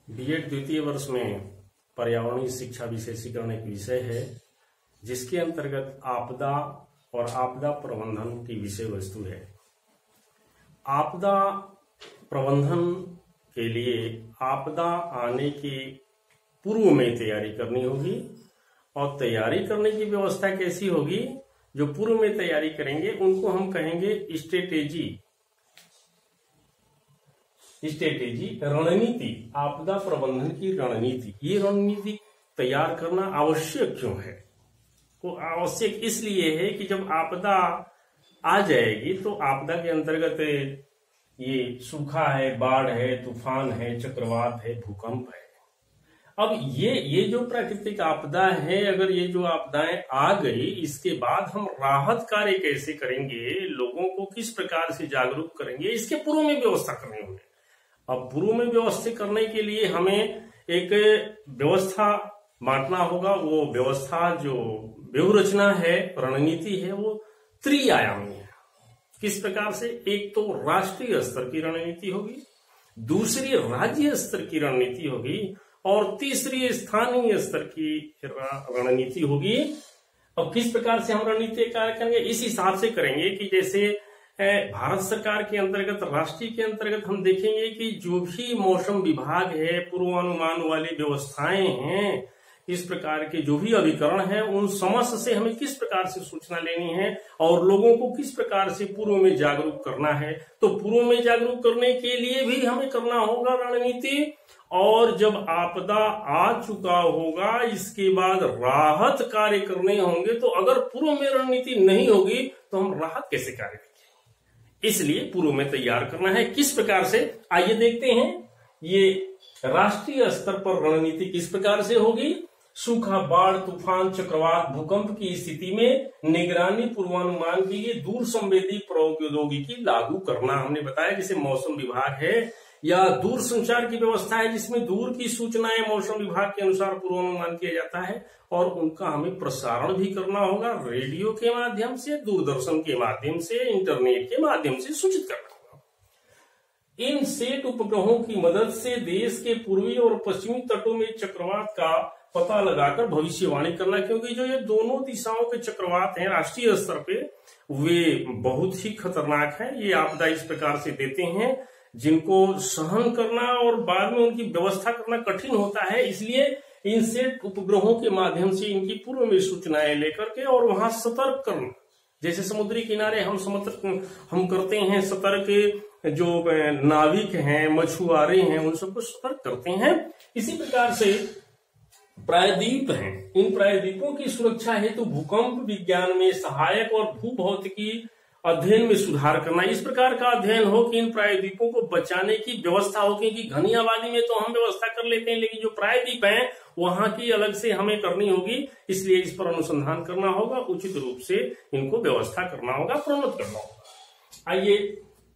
BEd द्वितीय वर्ष में पर्यावरणीय शिक्षा विशेषीकरण एक विषय है जिसके अंतर्गत आपदा और आपदा प्रबंधन की विषय वस्तु है। आपदा प्रबंधन के लिए आपदा आने के पूर्व में तैयारी करनी होगी और तैयारी करने की व्यवस्था कैसी होगी। जो पूर्व में तैयारी करेंगे उनको हम कहेंगे स्ट्रेटेजी, रणनीति। आपदा प्रबंधन की रणनीति, ये रणनीति तैयार करना आवश्यक क्यों है? वो आवश्यक इसलिए है कि जब आपदा आ जाएगी तो आपदा के अंतर्गत ये सूखा है, बाढ़ है, तूफान है, चक्रवात है, भूकंप है। अब ये जो प्राकृतिक आपदा है, अगर ये जो आपदाएं आ गई, इसके बाद हम राहत कार्य कैसे करेंगे, लोगों को किस प्रकार से जागरूक करेंगे, इसके पूर्व में व्यवस्था करनी होगी। अब पूर्व में व्यवस्था करने के लिए हमें एक व्यवस्था बांटना होगा। वो व्यवस्था जो व्यूहरचना है, रणनीति है, वो त्रिआयामी है। किस प्रकार से? एक तो राष्ट्रीय स्तर की रणनीति होगी, दूसरी राज्य स्तर की रणनीति होगी और तीसरी स्थानीय स्तर की रणनीति होगी। अब किस प्रकार से हम रणनीति कार्य करेंगे? इस हिसाब से करेंगे कि जैसे भारत सरकार के अंतर्गत, राष्ट्रीय के अंतर्गत हम देखेंगे कि जो भी मौसम विभाग है, पूर्वानुमान वाली व्यवस्थाएं हैं, इस प्रकार के जो भी अभिकरण है, उन समस्त से हमें किस प्रकार से सूचना लेनी है और लोगों को किस प्रकार से पूर्व में जागरूक करना है। तो पूर्व में जागरूक करने के लिए भी हमें करना होगा रणनीति। और जब आपदा आ चुका होगा, इसके बाद राहत कार्य करने होंगे। तो अगर पूर्व में रणनीति नहीं होगी तो हम राहत कैसे कार्य करेंगे? इसलिए पूर्व में तैयार करना है। किस प्रकार से, आइए देखते हैं। ये राष्ट्रीय स्तर पर रणनीति किस प्रकार से होगी। सूखा, बाढ़, तूफान, चक्रवात, भूकंप की स्थिति में निगरानी पूर्वानुमान के लिए दूर संवेदी प्रौद्योगिकी लागू करना। हमने बताया जैसे मौसम विभाग है या दूर संचार की व्यवस्था है, जिसमें दूर की सूचनाएं मौसम विभाग के अनुसार पूर्वानुमान किया जाता है और उनका हमें प्रसारण भी करना होगा। रेडियो के माध्यम से, दूरदर्शन के माध्यम से, इंटरनेट के माध्यम से सूचित करना होगा। इन सेट उपग्रहों की मदद से देश के पूर्वी और पश्चिमी तटों में चक्रवात का पता लगाकर भविष्यवाणी करना, क्योंकि जो ये दोनों दिशाओं के चक्रवात हैं राष्ट्रीय स्तर पे, वे बहुत ही खतरनाक हैं। ये आपदा इस प्रकार से देते हैं जिनको सहन करना और बाद में उनकी व्यवस्था करना कठिन होता है। इसलिए इन सेट उपग्रहों के माध्यम से इनकी पूर्व में सूचनाएं लेकर के और वहां सतर्क करना। जैसे समुद्री किनारे हम करते हैं सतर्क, जो नाविक हैं, मछुआरे हैं, उन सबको सतर्क करते हैं। इसी प्रकार से प्रायद्वीप हैं, इन प्रायद्वीपों की सुरक्षा हेतु भूकंप विज्ञान में सहायक और भूभौतिकी अध्ययन में सुधार करना। इस प्रकार का अध्ययन हो कि इन प्रायद्वीपों को बचाने की व्यवस्था हो, क्योंकि घनी आबादी में तो हम व्यवस्था कर लेते हैं, लेकिन जो प्रायद्वीप हैं वहां की अलग से हमें करनी होगी। इसलिए इस पर अनुसंधान करना होगा, उचित रूप से इनको व्यवस्था करना होगा, प्रोन्नत करना होगा। आइए,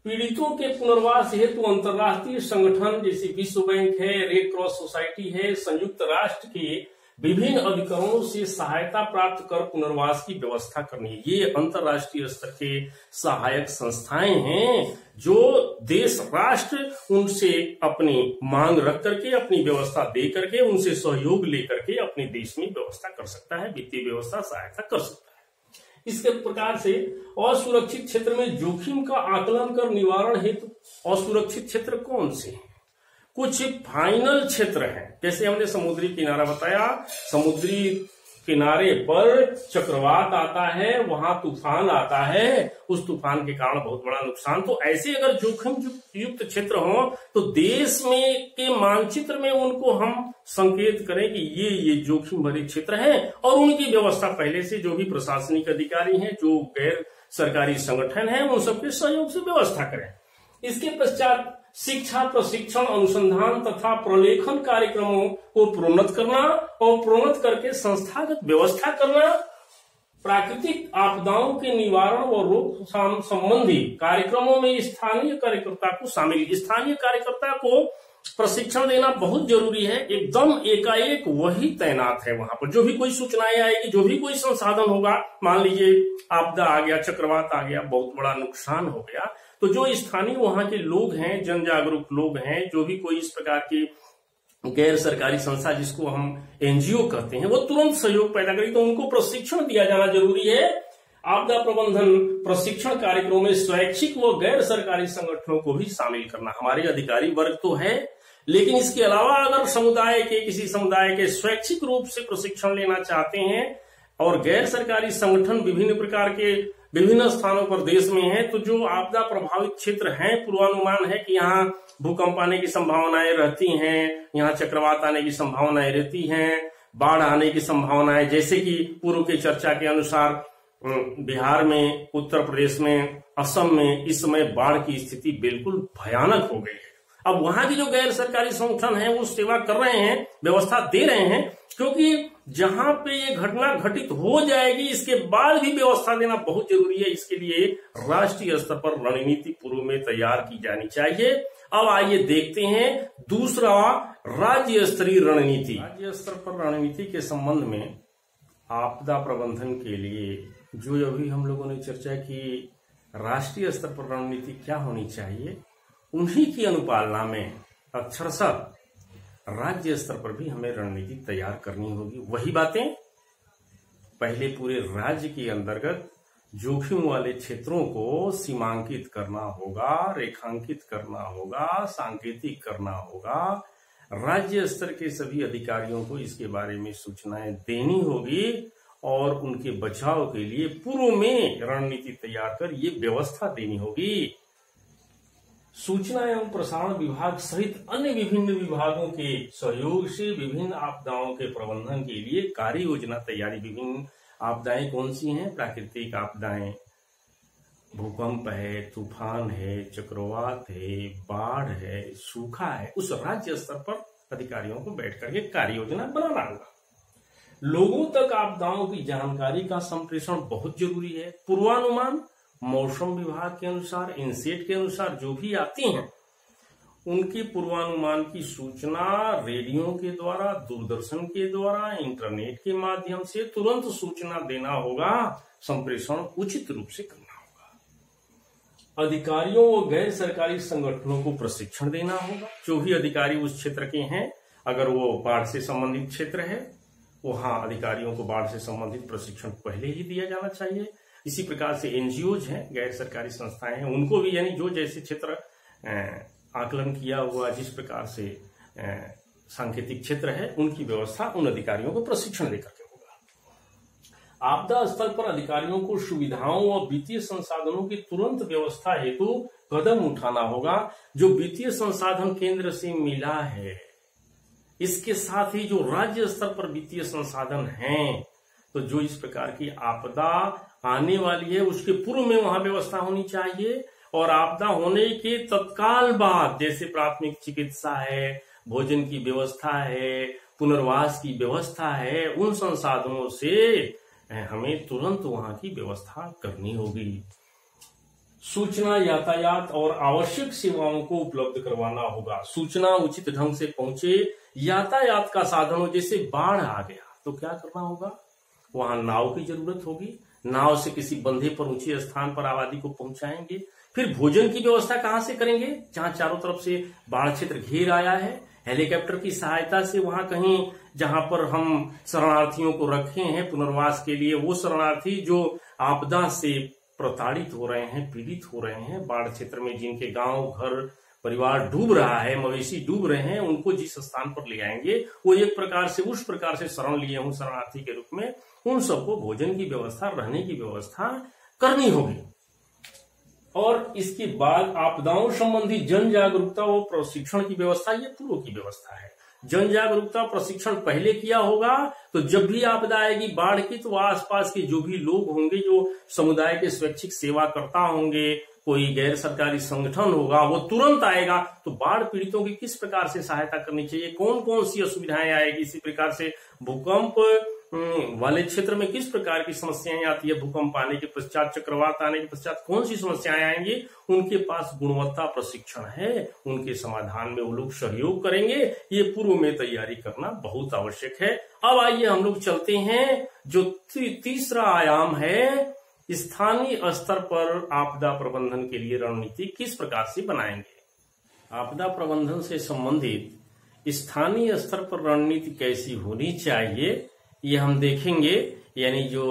पीड़ितों के पुनर्वास हेतु अंतर्राष्ट्रीय संगठन जैसे विश्व बैंक है, रेड क्रॉस सोसाइटी है, संयुक्त राष्ट्र के विभिन्न अधिकरणों से सहायता प्राप्त कर पुनर्वास की व्यवस्था करनी है। ये अंतर्राष्ट्रीय स्तर के सहायक संस्थाएं हैं जो देश राष्ट्र उनसे अपनी मांग रख करके, अपनी व्यवस्था दे करके, उनसे सहयोग लेकर के अपने देश में व्यवस्था कर सकता है, वित्तीय व्यवस्था सहायता कर सकता है। इसके प्रकार से असुरक्षित क्षेत्र में जोखिम का आकलन कर निवारण हेतु असुरक्षित क्षेत्र कौन से हैं? कुछ फाइनल क्षेत्र हैं, जैसे हमने समुद्री किनारा बताया। समुद्री किनारे पर चक्रवात आता है, वहां तूफान आता है, उस तूफान के कारण बहुत बड़ा नुकसान। तो ऐसे अगर जोखिम युक्त क्षेत्र हो तो देश में के मानचित्र में उनको हम संकेत करें कि ये जोखिम भरे क्षेत्र हैं और उनकी व्यवस्था पहले से जो भी प्रशासनिक अधिकारी हैं, जो गैर सरकारी संगठन है, उन सबके सहयोग से व्यवस्था करें। इसके पश्चात शिक्षा, प्रशिक्षण, अनुसंधान तथा प्रलेखन कार्यक्रमों को प्रोन्नत करना और प्रोन्नत करके संस्थागत व्यवस्था करना। प्राकृतिक आपदाओं के निवारण व रोकथाम संबंधी कार्यक्रमों में स्थानीय कार्यकर्ता को शामिल, स्थानीय कार्यकर्ता को प्रशिक्षण देना बहुत जरूरी है। एकदम एकाएक वही तैनात है वहां पर। जो भी कोई सूचनाएं आएगी, जो भी कोई संसाधन होगा, मान लीजिए आपदा आ गया, चक्रवात आ गया, बहुत बड़ा नुकसान हो गया, तो जो स्थानीय वहां के लोग हैं, जन जागरूक लोग हैं, जो भी कोई इस प्रकार की गैर सरकारी संस्था जिसको हम एनजीओ कहते हैं वो तुरंत सहयोग पैदा करेगी, तो उनको प्रशिक्षण दिया जाना जरूरी है। आपदा प्रबंधन प्रशिक्षण कार्यक्रमों में स्वैच्छिक व गैर सरकारी संगठनों को भी शामिल करना। हमारे अधिकारी वर्ग तो है, लेकिन इसके अलावा अगर समुदाय के किसी समुदाय के स्वैच्छिक रूप से प्रशिक्षण लेना चाहते हैं और गैर सरकारी संगठन विभिन्न प्रकार के विभिन्न स्थानों पर देश में है, तो जो आपदा प्रभावित क्षेत्र हैं, पूर्वानुमान है कि यहाँ भूकंप आने की संभावनाएं रहती हैं, यहाँ चक्रवात आने की संभावनाएं रहती हैं, बाढ़ आने की संभावनाएं, जैसे कि पूर्व की चर्चा के अनुसार बिहार में, उत्तर प्रदेश में, असम में इस समय बाढ़ की स्थिति बिल्कुल भयानक हो गई है। अब वहां की जो गैर सरकारी संगठन है वो सेवा कर रहे हैं, व्यवस्था दे रहे हैं, क्योंकि जहां पे ये घटना घटित हो जाएगी इसके बाद भी व्यवस्था देना बहुत जरूरी है। इसके लिए राष्ट्रीय स्तर पर रणनीति पूर्व में तैयार की जानी चाहिए। अब आइए देखते हैं दूसरा, राज्य स्तरीय रणनीति। राज्य स्तर पर रणनीति के संबंध में आपदा प्रबंधन के लिए जो अभी हम लोगों ने चर्चा की, राष्ट्रीय स्तर पर रणनीति क्या होनी चाहिए, उन्हीं की अनुपालना में अक्षरशः राज्य स्तर पर भी हमें रणनीति तैयार करनी होगी। वही बातें पहले पूरे राज्य के अंतर्गत जोखिम वाले क्षेत्रों को सीमांकित करना होगा, रेखांकित करना होगा, सांकेतिक करना होगा। राज्य स्तर के सभी अधिकारियों को इसके बारे में सूचनाएं देनी होगी और उनके बचाव के लिए पूर्व में रणनीति तैयार कर ये व्यवस्था देनी होगी। सूचना एवं प्रसारण विभाग सहित अन्य विभिन्न विभागों के सहयोग से विभिन्न आपदाओं के प्रबंधन के लिए कार्य योजना तैयारी। विभिन्न आपदाएं कौन सी हैं? प्राकृतिक आपदाएं, भूकंप है, तूफान है, चक्रवात है, बाढ़ है, सूखा है। उस राज्य स्तर पर अधिकारियों को बैठ करके कार्य योजना बनाना होगा। लोगों तक आपदाओं की जानकारी का संप्रेषण बहुत जरूरी है। पूर्वानुमान मौसम विभाग के अनुसार, इनसेट के अनुसार जो भी आती हैं, उनके पूर्वानुमान की सूचना रेडियो के द्वारा, दूरदर्शन के द्वारा, इंटरनेट के माध्यम से तुरंत सूचना देना होगा। संप्रेषण उचित रूप से करना होगा। अधिकारियों व गैर सरकारी संगठनों को प्रशिक्षण देना होगा। जो भी अधिकारी उस क्षेत्र के हैं, अगर वो बाढ़ से संबंधित क्षेत्र है, वहां अधिकारियों को बाढ़ से संबंधित प्रशिक्षण पहले ही दिया जाना चाहिए। इसी प्रकार से एनजीओज हैं, गैर सरकारी संस्थाएं हैं, उनको भी, यानी जो जैसे क्षेत्र आकलन किया हुआ, जिस प्रकार से सांकेतिक क्षेत्र है, उनकी व्यवस्था उन अधिकारियों को प्रशिक्षण देकर के होगा। आपदा स्थल पर अधिकारियों को सुविधाओं और वित्तीय संसाधनों की तुरंत व्यवस्था हेतु कदम उठाना होगा। जो वित्तीय संसाधन केंद्र से मिला है, इसके साथ ही जो राज्य स्तर पर वित्तीय संसाधन हैं, तो जो इस प्रकार की आपदा आने वाली है उसके पूर्व में वहां व्यवस्था होनी चाहिए। और आपदा होने के तत्काल बाद, जैसे प्राथमिक चिकित्सा है, भोजन की व्यवस्था है, पुनर्वास की व्यवस्था है, उन संसाधनों से हमें तुरंत वहां की व्यवस्था करनी होगी। सूचना, यातायात और आवश्यक सेवाओं को उपलब्ध करवाना होगा। सूचना उचित ढंग से पहुंचे, यातायात का साधन हो, जैसे बाढ़ आ गया तो क्या करना होगा, वहां नाव की जरूरत होगी। नाव से किसी बंधे पर, ऊंचे स्थान पर आबादी को पहुंचाएंगे। फिर भोजन की व्यवस्था कहां से करेंगे? जहां चारों तरफ से बाढ़ क्षेत्र घेर आया है, हेलीकॉप्टर की सहायता से वहां कहीं जहां पर हम शरणार्थियों को रखे हैं पुनर्वास के लिए, वो शरणार्थी जो आपदा से प्रताड़ित हो रहे हैं, पीड़ित हो रहे हैं, बाढ़ क्षेत्र में जिनके गांव, घर, परिवार डूब रहा है, मवेशी डूब रहे हैं, उनको जिस स्थान पर ले आएंगे, वो एक प्रकार से उस प्रकार से शरण लिए हों शरणार्थी के रूप में, उन सबको भोजन की व्यवस्था, रहने की व्यवस्था करनी होगी। और इसके बाद आपदाओं संबंधी जन जागरूकता और प्रशिक्षण की व्यवस्था, ये पूर्व की व्यवस्था है। जन जागरूकता प्रशिक्षण पहले किया होगा, तो जब भी आपदा आएगी बाढ़ की, तो आसपास के जो भी लोग होंगे, जो समुदाय के स्वैच्छिक सेवाकर्ता होंगे, कोई गैर सरकारी संगठन होगा, वो तुरंत आएगा। तो बाढ़ पीड़ितों की किस प्रकार से सहायता करनी चाहिए, कौन कौन सी असुविधाएं आएगी, इसी प्रकार से भूकंप वाले क्षेत्र में किस प्रकार की समस्याएं आती है, भूकंप आने के पश्चात, चक्रवात आने के पश्चात कौन सी समस्याएं आएंगी, उनके पास गुणवत्ता प्रशिक्षण है, उनके समाधान में वो लोग सहयोग करेंगे। ये पूर्व में तैयारी करना बहुत आवश्यक है। अब आइए हम लोग चलते हैं, जो तीसरा आयाम है, स्थानीय स्तर पर आपदा प्रबंधन के लिए रणनीति किस प्रकार से बनाएंगे। आपदा प्रबंधन से संबंधित स्थानीय स्तर पर रणनीति कैसी होनी चाहिए ये हम देखेंगे। यानी जो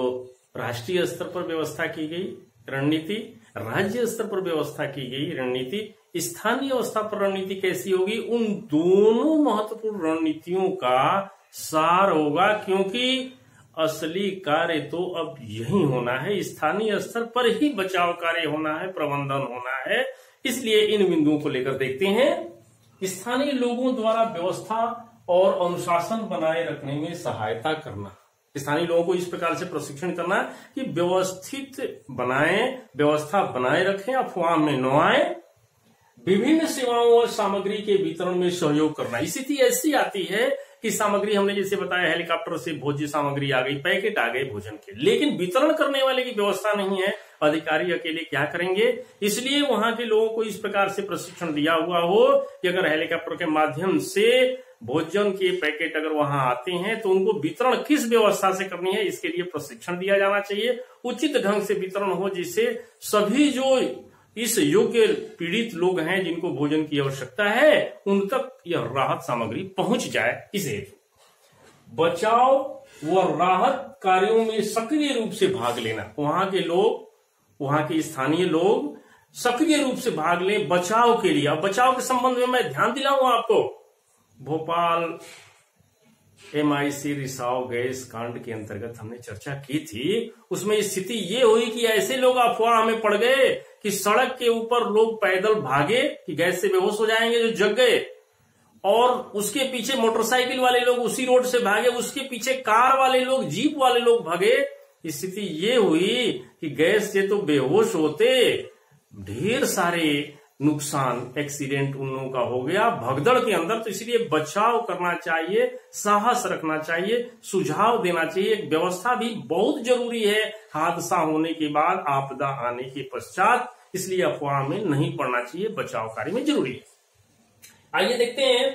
राष्ट्रीय स्तर पर व्यवस्था की गई रणनीति, राज्य स्तर पर व्यवस्था की गई रणनीति, स्थानीय स्तर पर रणनीति कैसी होगी, उन दोनों महत्वपूर्ण रणनीतियों का सार होगा। क्योंकि असली कार्य तो अब यही होना है, स्थानीय स्तर पर ही बचाव कार्य होना है, प्रबंधन होना है। इसलिए इन बिंदुओं को लेकर देखते हैं। स्थानीय लोगों द्वारा व्यवस्था और अनुशासन बनाए रखने में सहायता करना, स्थानीय लोगों को इस प्रकार से प्रशिक्षण करना कि व्यवस्थित बनाएं, व्यवस्था बनाए रखें, अफवाह में न आए, विभिन्न सेवाओं और सामग्री के वितरण में सहयोग करना। स्थिति ऐसी आती है कि सामग्री हमने जैसे बताया हेलीकॉप्टर से भोज्य सामग्री आ गई, पैकेट आ गए भोजन के, लेकिन वितरण करने वाले की व्यवस्था नहीं है, अधिकारी अकेले क्या करेंगे। इसलिए वहां के लोगों को इस प्रकार से प्रशिक्षण दिया हुआ हो कि अगर हेलीकॉप्टर के माध्यम से भोजन के पैकेट अगर वहां आते हैं तो उनको वितरण किस व्यवस्था से करनी है, इसके लिए प्रशिक्षण दिया जाना चाहिए। उचित ढंग से वितरण हो जिससे सभी जो इस योग्य पीड़ित लोग हैं जिनको भोजन की आवश्यकता है उन तक यह राहत सामग्री पहुंच जाए। इसे बचाव व राहत कार्यों में सक्रिय रूप से भाग लेना, वहां के लोग, वहां के स्थानीय लोग सक्रिय रूप से भाग लें बचाव के लिए। अब बचाव के संबंध में मैं ध्यान दिलाऊंगा आपको, भोपाल MIC रिसाव गैस कांड के अंतर्गत हमने चर्चा की थी। उसमें स्थिति ये हुई कि ऐसे लोग अफवाह में पड़ गए कि सड़क के ऊपर लोग पैदल भागे कि गैस से बेहोश हो जाएंगे, जो जग गए, और उसके पीछे मोटरसाइकिल वाले लोग उसी रोड से भागे, उसके पीछे कार वाले लोग, जीप वाले लोग भागे। स्थिति ये हुई कि गैस से तो बेहोश होते, ढेर सारे नुकसान, एक्सीडेंट उन लोगों का हो गया भगदड़ के अंदर। तो इसलिए बचाव करना चाहिए, साहस रखना चाहिए, सुझाव देना चाहिए। एक व्यवस्था भी बहुत जरूरी है हादसा होने के बाद, आपदा आने के पश्चात। इसलिए अफवाह में नहीं पड़ना चाहिए, बचाव कार्य में जरूरी है। आइए देखते हैं,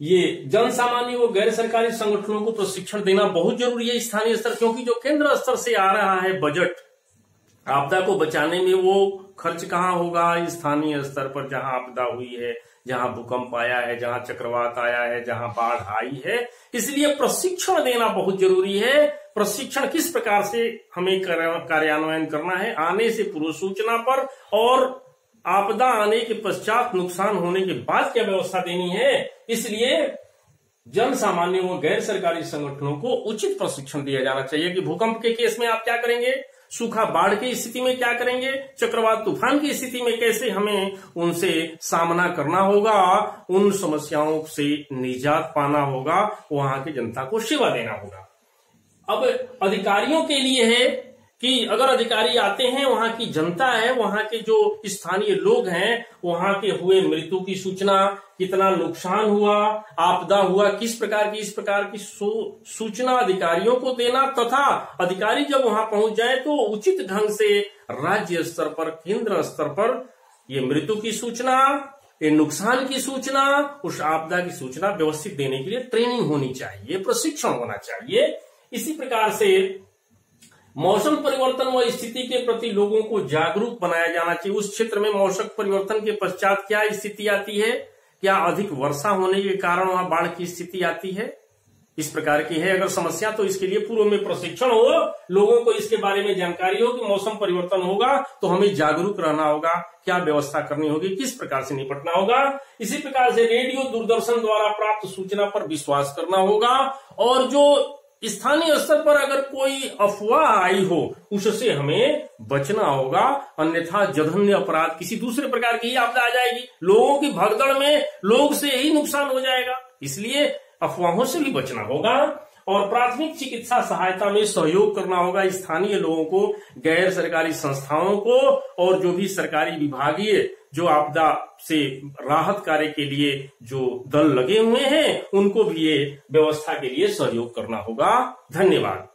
ये जन सामान्य व गैर सरकारी संगठनों को प्रशिक्षण देना बहुत जरूरी है स्थानीय स्तर, क्योंकि जो केंद्र स्तर से आ रहा है बजट आपदा को बचाने में, वो खर्च कहाँ होगा, स्थानीय स्तर पर जहां आपदा हुई है, जहां भूकंप आया है, जहां चक्रवात आया है, जहां बाढ़ आई है। इसलिए प्रशिक्षण देना बहुत जरूरी है। प्रशिक्षण किस प्रकार से हमें कार्यान्वयन करना है, आने से पूर्व सूचना पर और आपदा आने के पश्चात नुकसान होने के बाद क्या व्यवस्था देनी है। इसलिए जन सामान्य व गैर सरकारी संगठनों को उचित प्रशिक्षण दिया जाना चाहिए कि भूकंप के केस में आप क्या करेंगे, सूखा बाढ़ की स्थिति में क्या करेंगे, चक्रवात तूफान की स्थिति में कैसे हमें उनसे सामना करना होगा, उन समस्याओं से निजात पाना होगा, वहां की जनता को सेवा देना होगा। अब अधिकारियों के लिए है कि अगर अधिकारी आते हैं, वहां की जनता है, वहां के जो स्थानीय लोग हैं, वहां के हुए मृत्यु की सूचना, कितना नुकसान हुआ, आपदा हुआ, किस प्रकार की, इस प्रकार की सूचना अधिकारियों को देना, तथा अधिकारी जब वहां पहुंच जाए तो उचित ढंग से राज्य स्तर पर, केंद्र स्तर पर ये मृत्यु की सूचना, ये नुकसान की सूचना, उस आपदा की सूचना व्यवस्थित देने के लिए ट्रेनिंग होनी चाहिए, प्रशिक्षण होना चाहिए। इसी प्रकार से मौसम परिवर्तन व स्थिति के प्रति लोगों को जागरूक बनाया जाना चाहिए। उस क्षेत्र में मौसम परिवर्तन के पश्चात क्या स्थिति आती है, क्या अधिक वर्षा होने के कारण वहां बाढ़ की स्थिति आती है, इस प्रकार की है अगर समस्या, तो इसके लिए पूर्व में प्रशिक्षण हो, लोगों को इसके बारे में जानकारी हो कि मौसम परिवर्तन होगा तो हमें जागरूक रहना होगा, क्या व्यवस्था करनी होगी, किस प्रकार से निपटना होगा। इसी प्रकार से रेडियो दूरदर्शन द्वारा प्राप्त सूचना पर विश्वास करना होगा, और जो स्थानीय स्तर पर अगर कोई अफवाह आई हो उससे हमें बचना होगा, अन्यथा जघन्य अपराध, किसी दूसरे प्रकार की ही आपदा आ जाएगी, लोगों की भगदड़ में लोग से ही नुकसान हो जाएगा। इसलिए अफवाहों से भी बचना होगा और प्राथमिक चिकित्सा सहायता में सहयोग करना होगा स्थानीय लोगों को, गैर सरकारी संस्थाओं को, और जो भी सरकारी विभागीय जो आपदा से राहत कार्य के लिए जो दल लगे हुए हैं उनको भी ये व्यवस्था के लिए सहयोग करना होगा। धन्यवाद।